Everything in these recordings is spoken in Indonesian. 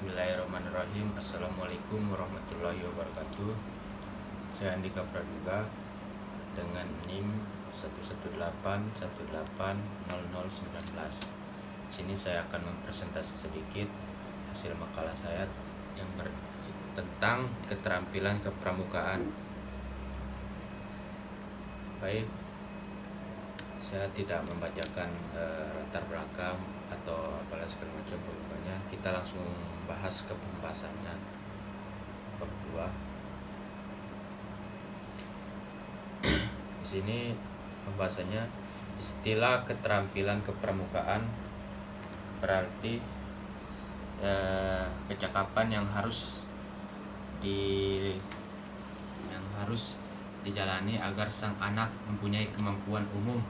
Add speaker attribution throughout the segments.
Speaker 1: Bismillahirrahmanirrahim. Assalamualaikum warahmatullahi wabarakatuh. Saya Andika Praduga dengan NIM 118180019. Sini saya akan mempresentasi sedikit hasil makalah saya yang tentang keterampilan kepramukaan. Baik, saya tidak membacakan latar belakang atau apalah segala macam pokoknya kita langsung bahas ke pembahasannya bab 2. Di sini pembahasannya istilah keterampilan kepramukaan berarti kecakapan yang harus dijalani agar sang anak mempunyai kemampuan umum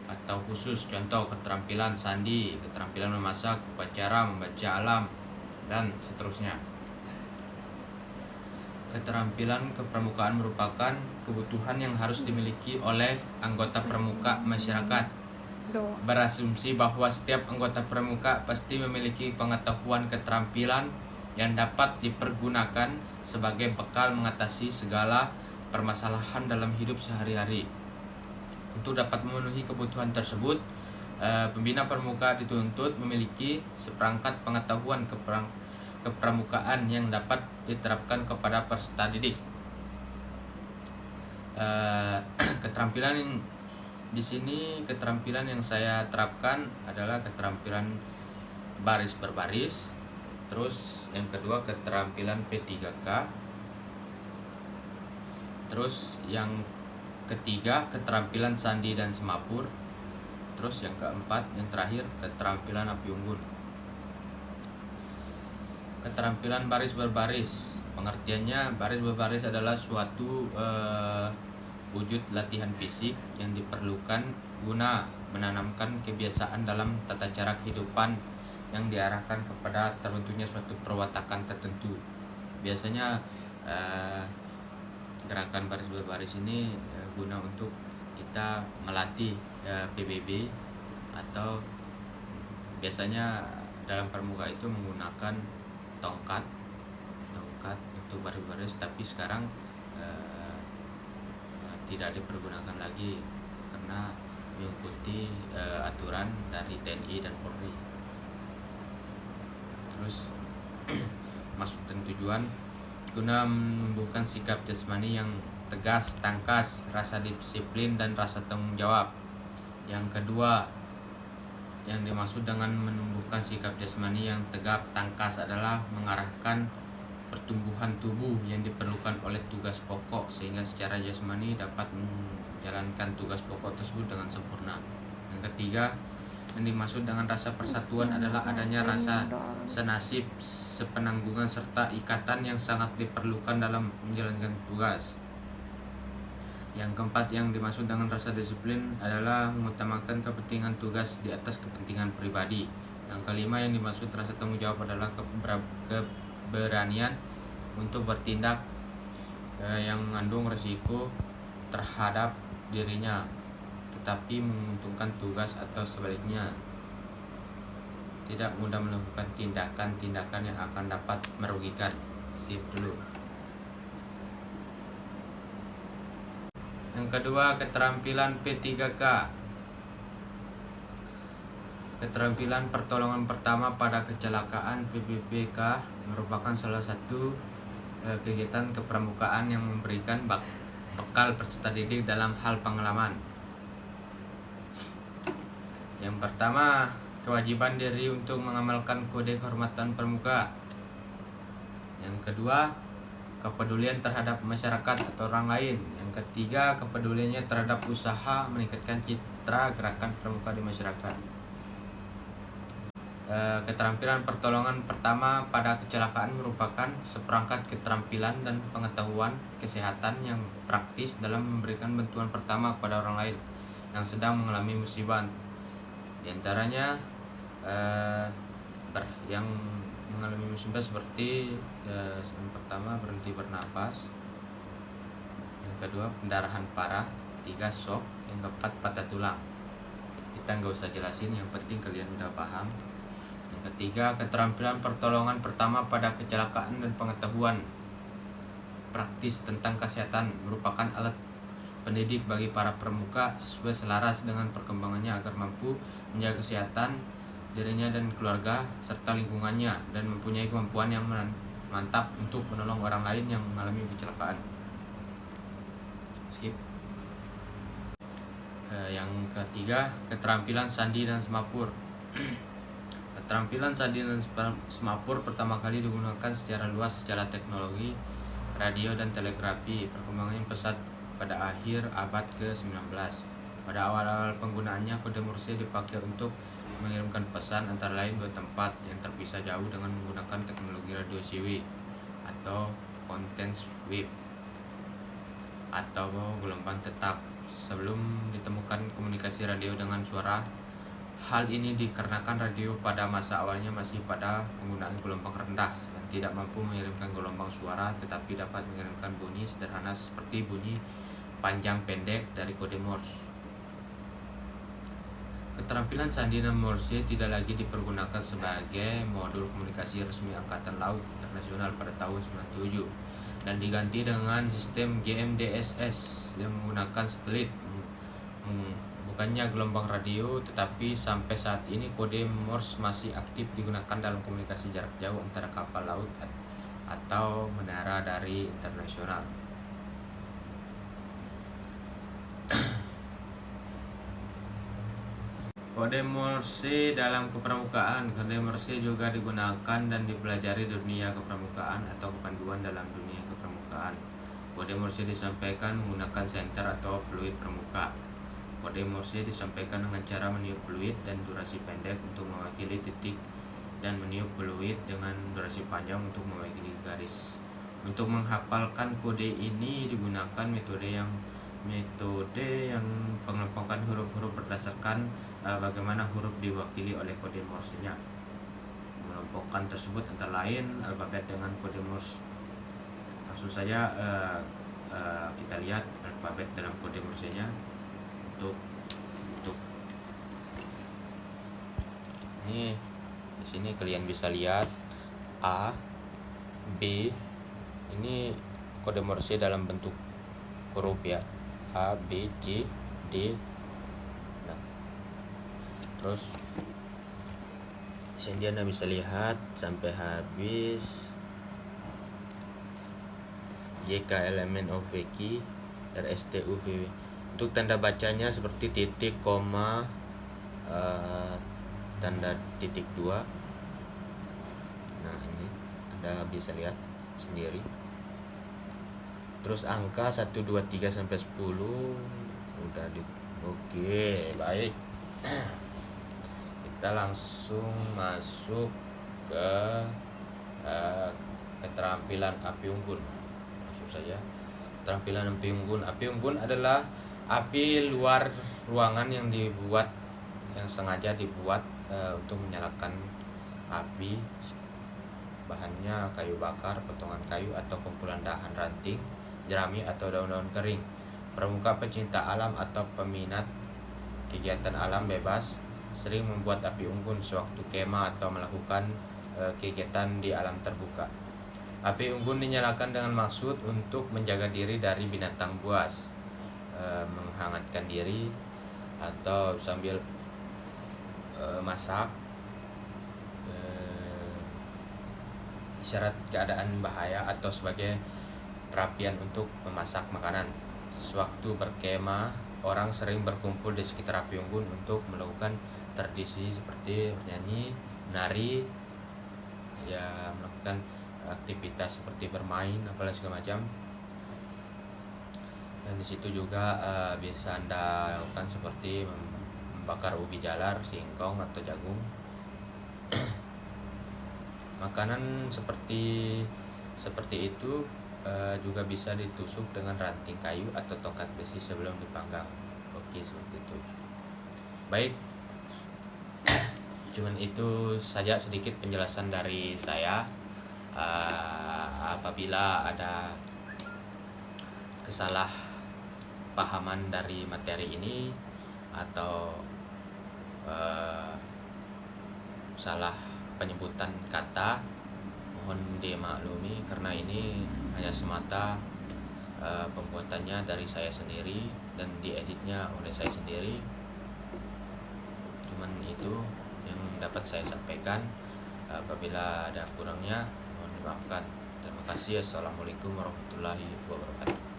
Speaker 1: atau khusus, contoh keterampilan sandi, keterampilan memasak, upacara, membaca alam, dan seterusnya. Keterampilan kepramukaan merupakan kebutuhan yang harus dimiliki oleh anggota pramuka masyarakat. Berasumsi bahwa setiap anggota pramuka pasti memiliki pengetahuan keterampilan yang dapat dipergunakan sebagai bekal mengatasi segala permasalahan dalam hidup sehari-hari. Untuk dapat memenuhi kebutuhan tersebut, pembina pramuka dituntut memiliki seperangkat pengetahuan kepramukaan yang dapat diterapkan kepada peserta didik. Keterampilan di sini, keterampilan yang saya terapkan adalah keterampilan baris berbaris. Terus yang kedua keterampilan P3K. Terus yang ketiga keterampilan sandi dan semapur. Terus yang keempat, yang terakhir, keterampilan api unggun. Keterampilan baris berbaris, pengertiannya baris berbaris adalah suatu wujud latihan fisik yang diperlukan guna menanamkan kebiasaan dalam tata cara kehidupan yang diarahkan kepada terbentuknya suatu perwatakan tertentu. Biasanya gerakan baris berbaris ini guna untuk kita melatih PBB, atau biasanya dalam pramuka itu menggunakan tongkat untuk baris-baris, tapi sekarang tidak dipergunakan lagi karena mengikuti aturan dari TNI dan Polri. Terus maksud dan tujuan guna menumbuhkan sikap jasmani yang tegas, tangkas, rasa disiplin dan rasa tanggung jawab. Yang kedua, yang dimaksud dengan menumbuhkan sikap jasmani yang tegap, tangkas adalah mengarahkan pertumbuhan tubuh yang diperlukan oleh tugas pokok sehingga secara jasmani dapat menjalankan tugas pokok tersebut dengan sempurna. Yang ketiga, yang dimaksud dengan rasa persatuan adalah adanya rasa senasib, sepenanggungan serta ikatan yang sangat diperlukan dalam menjalankan tugas. Yang keempat, yang dimaksud dengan rasa disiplin adalah mengutamakan kepentingan tugas di atas kepentingan pribadi. Yang kelima, yang dimaksud rasa tanggung jawab adalah keberanian untuk bertindak yang mengandung risiko terhadap dirinya tetapi menguntungkan tugas, atau sebaliknya tidak mudah melakukan tindakan-tindakan yang akan dapat merugikan. Sip dulu. Yang kedua, keterampilan P3K. Keterampilan pertolongan pertama pada kecelakaan (PPPK) merupakan salah satu kegiatan kepramukaan yang memberikan bekal peserta didik dalam hal pengalaman. Yang pertama, kewajiban diri untuk mengamalkan kode kehormatan pramuka. Yang kedua, kepedulian terhadap masyarakat atau orang lain. Yang ketiga, kepeduliannya terhadap usaha meningkatkan citra gerakan pramuka di masyarakat. Keterampilan pertolongan pertama pada kecelakaan merupakan seperangkat keterampilan dan pengetahuan kesehatan yang praktis dalam memberikan bantuan pertama kepada orang lain yang sedang mengalami musibah. Di antaranya yang mengalami musibah seperti yang pertama berhenti bernapas, yang kedua pendarahan parah, tiga shock, yang keempat patah tulang. Kita nggak usah jelasin, yang penting kalian udah paham. Yang Ketiga, keterampilan pertolongan pertama pada kecelakaan dan pengetahuan praktis tentang kesehatan merupakan alat pendidik bagi para pramuka sesuai selaras dengan perkembangannya agar mampu menjaga kesehatan dirinya dan keluarga serta lingkungannya dan mempunyai kemampuan yang mantap untuk menolong orang lain yang mengalami kecelakaan. Skip. Yang ketiga, keterampilan sandi dan semapur. Keterampilan sandi dan semapur pertama kali digunakan secara luas secara teknologi radio dan telegrafi. Perkembangannya pesat pada akhir abad ke-19. Pada awal-awal penggunaannya, kode Morse dipakai untuk mengirimkan pesan antara lain dua tempat yang terpisah jauh dengan menggunakan teknologi radio CW atau condense wave atau gelombang tetap. Sebelum ditemukan komunikasi radio dengan suara, hal ini dikarenakan radio pada masa awalnya masih pada penggunaan gelombang rendah yang tidak mampu mengirimkan gelombang suara tetapi dapat mengirimkan bunyi sederhana seperti bunyi panjang pendek dari kode Morse. Keterampilan sandi dan Morse tidak lagi dipergunakan sebagai modul komunikasi resmi Angkatan Laut Internasional pada tahun 1997 dan diganti dengan sistem GMDSS yang menggunakan satelit. Bukannya gelombang radio, tetapi sampai saat ini kode Morse masih aktif digunakan dalam komunikasi jarak jauh antara kapal laut atau menara dari internasional. Kode Morse dalam kepramukaan. Kode Morse juga digunakan dan dipelajari di dunia kepramukaan atau kepanduan dalam dunia kepramukaan. Kode Morse disampaikan menggunakan senter atau fluid pramuka. Kode Morse disampaikan dengan cara meniup fluid dan durasi pendek untuk mewakili titik dan meniup fluid dengan durasi panjang untuk mewakili garis. Untuk menghafalkan kode ini digunakan metode yang pengelompokan huruf-huruf berdasarkan bagaimana huruf diwakili oleh kode Morse-nya. Pengelompokan tersebut antara lain alfabet dengan kode Morse. Langsung saja kita lihat alfabet dalam kode Morse-nya. Untuk ini di sini kalian bisa lihat A, B, ini kode Morse dalam bentuk huruf ya, A, B, C, D. Nah, terus di sini Anda bisa lihat sampai habis JKLMNOVQ RSTUVW. Untuk tanda bacanya seperti titik, koma, tanda titik 2. Nah, ini Anda bisa lihat sendiri. Terus angka 1, 2, 3 sampai 10 udah Oke, baik. Kita langsung masuk ke keterampilan api unggun. Langsung saja. Keterampilan api unggun. Api unggun adalah api luar ruangan yang sengaja dibuat untuk menyalakan api. Bahannya kayu bakar, potongan kayu atau kumpulan dahan ranting, jerami atau daun-daun kering. Pramuka pecinta alam atau peminat kegiatan alam bebas sering membuat api unggun sewaktu kemah atau melakukan kegiatan di alam terbuka. Api unggun dinyalakan dengan maksud untuk menjaga diri dari binatang buas, menghangatkan diri, atau sambil masak, isyarat keadaan bahaya, atau sebagai perapian untuk memasak makanan. Sewaktu berkemah, orang sering berkumpul di sekitar api unggun untuk melakukan tradisi seperti bernyanyi, menari, ya melakukan aktivitas seperti bermain, apalagi segala macam. Dan di situ juga bisa Anda lakukan seperti membakar ubi jalar, singkong atau jagung. Makanan seperti itu juga bisa ditusuk dengan ranting kayu atau tongkat besi sebelum dipanggang. Oke, seperti itu. Baik, cuman itu saja sedikit penjelasan dari saya. Apabila ada kesalahpahaman dari materi ini atau salah penyebutan kata mohon dimaklumi karena ini hanya semata pembuatannya dari saya sendiri dan dieditnya oleh saya sendiri. Cuman itu yang dapat saya sampaikan. Apabila ada kurangnya mohon dimaafkan. Terima kasih. Assalamualaikum warahmatullahi wabarakatuh.